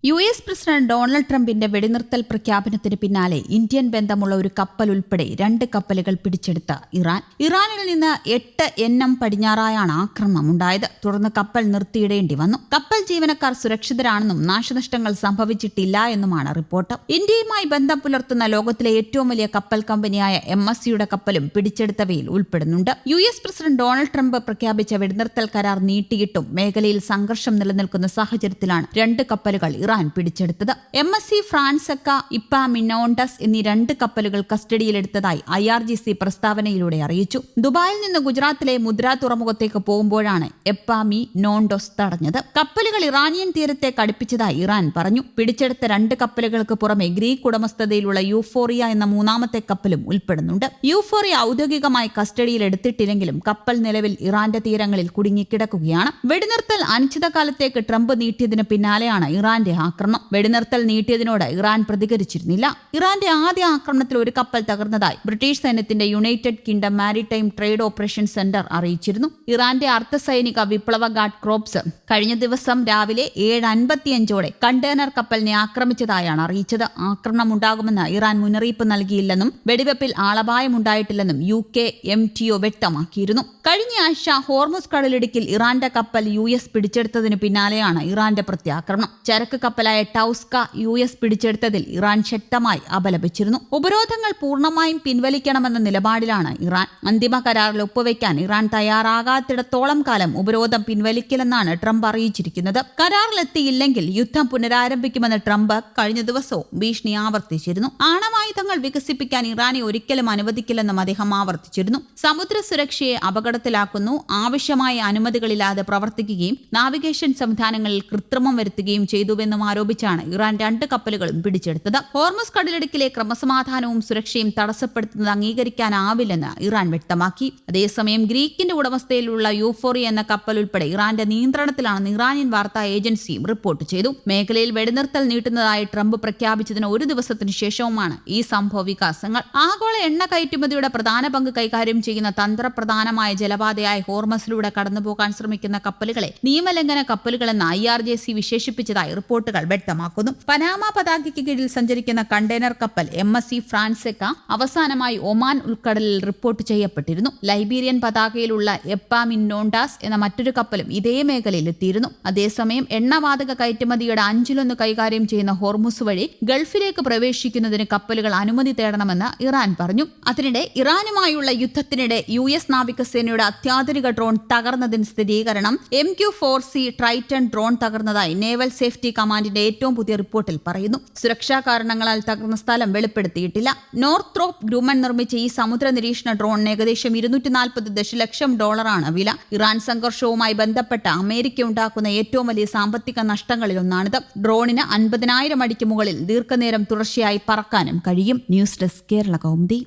US president Donald ട്രംപിന്റെ വെടിനിർത്തൽ പ്രഖ്യാപനത്തിന് പിന്നാലെ ഇന്ത്യൻ ബന്ധമുള്ള ഒരു കപ്പൽ ഉൾപ്പെടെ 2 കപ്പലുകൾ പിടിച്ചെടുത്ത ഇറാനിൽ നിന്ന് 8 NM പടിഞ്ഞാറായാണ് ആക്രമണം ഉണ്ടായത്. തുടർന്ന് കപ്പൽ നിർത്തിയിടേണ്ടി വന്നു. കപ്പൽ ജീവനക്കാർ സുരക്ഷിതരാണെന്നും നാശനഷ്ടങ്ങൾ സംഭവിച്ചിട്ടില്ല എന്നുമാണ് റിപ്പോർട്ട്. ഇന്ത്യയുമായി ബന്ധം പുലർത്തുന്ന ലോകത്തിലെ ഏറ്റവും വലിയ കപ്പൽ കമ്പനിയായ MSCയുടെ കപ്പലും പിടിച്ചെടുത്തവയിൽ ഉൾപ്പെടുന്നുണ്ട്. US പ്രസിഡന്റ് ഡൊണാൾഡ് ട്രംപ് പ്രഖ്യാപിച്ച വെടിനിർത്തൽ കരാർ നീട്ടിയിട്ടും മേഖലയിൽ സംഘർഷം നിലനിൽക്കുന്ന സാഹചര്യത്തിലാണ് 2 കപ്പലുകൾ ഇറാൻ പിടിച്ചെടുത്തത്. MSC ഫ്രാൻസക്ക, ഇപ്പ മിനോണ്ടസ് എന്നീ 2 കപ്പലുകൾ കസ്റ്റഡിയിലെടുത്തതായി IRGC പ്രസ്താവനയിലൂടെ അറിയിച്ചു. ദുബായിൽ നിന്ന് ഗുജറാത്തിലെ മുദ്ര തുറമുഖത്തേക്ക് പോകുമ്പോഴാണ് എപ്പാമി നോണ്ടോസ് തടഞ്ഞത്. കപ്പലുകൾ ഇറാനിയൻ തീരത്തേക്ക് അടുപ്പിച്ചതായി ഇറാൻ പറഞ്ഞു. പിടിച്ചെടുത്ത 2 കപ്പലുകൾക്ക് പുറമെ ഗ്രീക്ക് ഉടമസ്ഥതയിലുള്ള യൂഫോറിയ എന്ന 3ാമത്തെ കപ്പലും ഉൾപ്പെടുന്നുണ്ട്. യൂഫോറിയ ഔദ്യോഗികമായി കസ്റ്റഡിയിൽ എടുത്തിട്ടില്ലെങ്കിലും കപ്പൽ നിലവിൽ ഇറാന്റെ തീരങ്ങളിൽ കുടുങ്ങിക്കിടക്കുകയാണ്. വെടിനിർത്തൽ അനിശ്ചിതകാലത്തേക്ക് ട്രംപ് നീട്ടിയതിന് പിന്നാലെയാണ് ഇറാന്റെ ആക്രമണം. വെടിനിർത്തൽ നീട്ടിയതിനോട് ഇറാൻ പ്രതികരിച്ചിരുന്നില്ല. ഇറാന്റെ ആദ്യ ആക്രമണത്തിൽ ഒരു കപ്പൽ തകർന്നതായി ബ്രിട്ടീഷ് സൈന്യത്തിന്റെ United kingdom maritime trade operation centre അറിയിച്ചിരുന്നു. ഇറാന്റെ അർദ്ധസൈനിക വിപ്ലവ ഗാർഡ് ക്രോപ്സ് കഴിഞ്ഞ ദിവസം രാവിലെ 7:55 കണ്ടെയ്നർ കപ്പലിനെ ആക്രമിച്ചതായാണ് അറിയിച്ചത്. ആക്രമണം ഉണ്ടാകുമെന്ന് ഇറാൻ മുന്നറിയിപ്പ് നൽകിയില്ലെന്നും വെടിവെപ്പിൽ ആളപായമുണ്ടായിട്ടില്ലെന്നും UK MTO വ്യക്തമാക്കിയിരുന്നു. കഴിഞ്ഞ ആഴ്ച ഹോർമുസ് കടലിടുക്കിൽ ഇറാന്റെ കപ്പൽ US പിടിച്ചെടുത്തതിന് പിന്നാലെയാണ് ഇറാന്റെ പ്രത്യാക്രമണം. ചരക്ക് കപ്പലായ ടൗസ്ക US പിടിച്ചെടുത്തതിൽ ഇറാൻ ശക്തമായി അപലപിച്ചിരുന്നു. ഉപരോധങ്ങൾ പൂർണ്ണമായും പിൻവലിക്കണമെന്ന നിലപാടിലാണ് ഇറാൻ. അന്തിമ കരാറിൽ ഒപ്പുവെക്കാൻ ഇറാൻ തയ്യാറാകാത്തിടത്തോളം കാലം ഉപരോധം പിൻവലിക്കില്ലെന്നാണ് ട്രംപ് അറിയിച്ചിരിക്കുന്നത്. കരാറിലെത്തിയില്ലെങ്കിൽ യുദ്ധം പുനരാരംഭിക്കുമെന്ന് ട്രംപ് കഴിഞ്ഞ ദിവസവും ഭീഷണി ആവർത്തിച്ചിരുന്നു. ആണവായുധങ്ങൾ വികസിപ്പിക്കാൻ ഇറാനെ ഒരിക്കലും അനുവദിക്കില്ലെന്നും അദ്ദേഹം ആവർത്തിച്ചിരുന്നു. സമുദ്ര സുരക്ഷയെ അപകടത്തിലാക്കുന്നു, ആവശ്യമായ അനുമതികളില്ലാതെ പ്രവർത്തിക്കുകയും നാവിഗേഷൻ സംവിധാനങ്ങളിൽ കൃത്രിമം വരുത്തുകയും ചെയ്തുവെന്നും ആരോപിച്ചാണ് ഇറാൻ 2 കപ്പലുകളും പിടിച്ചെടുത്തത്. ഹോർമുസ് കടലിടുക്കിലെ ക്രമസമാധാനവും സുരക്ഷയും തടസ്സപ്പെടുത്തുന്നത് അംഗീകരിക്കാനാവില്ലെന്ന് ഇറാൻ വ്യക്തമാക്കി. അതേസമയം ഗ്രീക്കിന്റെ ഉടമസ്ഥയിലുള്ള യൂഫോറിയ എന്ന കപ്പൽ ഉൾപ്പെടെ ഇറാന്റെ നിയന്ത്രണത്തിലാണെന്ന് ഇറാനിയൻ വാർത്താ ഏജൻസിയും റിപ്പോർട്ട് ചെയ്തു. മേഖലയിൽ വെടിനിർത്തൽ നീട്ടുന്നതായി ട്രംപ് പ്രഖ്യാപിച്ചതിന് ഒരു ദിവസത്തിനു ശേഷവുമാണ് ഈ സംഭവ വികാസങ്ങൾ. ആഗോള എണ്ണ കയറ്റുമതിയുടെ പ്രധാന പങ്ക് കൈകാര്യം ചെയ്യുന്ന തന്ത്രപ്രധാനമായ ജലപാതയായ ഹോർമസിലൂടെ കടന്നുപോകാൻ ശ്രമിക്കുന്ന കപ്പലുകളെ നിയമലംഘന കപ്പലുകളെന്ന് IRGC വിശേഷിപ്പിച്ചതായി റിപ്പോർട്ടുകൾ വ്യക്തമാക്കുന്നു. പനാമ പതാകയ്ക്ക് കീഴിൽ സഞ്ചരിക്കുന്ന കണ്ടെയ്നർ കപ്പൽ MSC ഫ്രാൻസെക്ക അവസാനമായി ഒമാൻ ഉൾക്കടലിൽ റിപ്പോർട്ട് ചെയ്യപ്പെട്ടിരുന്നു. ലൈബീരിയൻ പതാകയിലുള്ള എപ്പാമിനോണ്ടാസ് എന്ന മറ്റൊരു കപ്പലും ഇതേ മേഖലയിൽ എത്തിയിരുന്നു. അതേസമയം എണ്ണവാതക കയറ്റുമതിയുടെ 5/1 കൈകാര്യം ചെയ്യുന്ന ഹോർമുസ് വഴി ഗൾഫിലേക്ക് പ്രവേശിക്കുന്നതിന് കപ്പലുകൾ അനുമതി തേടണമെന്ന് ഇറാൻ പറഞ്ഞു. അതിനിടെ ഇറാനുമായുള്ള യുദ്ധത്തിനിടെ US നാവികസേനയുടെ അത്യാധുനിക ഡ്രോൺ തകർന്നതിന് സ്ഥിരീകരണം. MQ-4C ട്രൈറ്റൺ ഡ്രോൺ തകർന്നതായി നേവൽ സേഫ്റ്റി കമാൻഡിന്റെ ഏറ്റവും പുതിയ റിപ്പോർട്ടിൽ പറയുന്നു. സുരക്ഷാ കാരണങ്ങളാൽ തകർന്ന സ്ഥലം വെളിപ്പെടുത്തിയിട്ടില്ല. നോർത്രോപ്പ് ഗ്രൂമൻ നിർമ്മിച്ച ഈ സമുദ്ര നിരീക്ഷണ ഡ്രോണിന് ഏകദേശം $240 ദശലക്ഷം വില. ഇറാൻ സംഘർഷവുമായി ബന്ധപ്പെട്ട അമേരിക്ക ഉണ്ടാക്കുന്ന ഏറ്റവും വലിയ സാമ്പത്തിക നഷ്ടങ്ങളിലൊന്നാണിത്. ഡ്രോണിന് 50,000 അടിക്ക് മുകളിൽ ദീർഘനേരം തുടർച്ചയായി പറക്കാനും കഴിയും. News desk Kerala Kaumudi.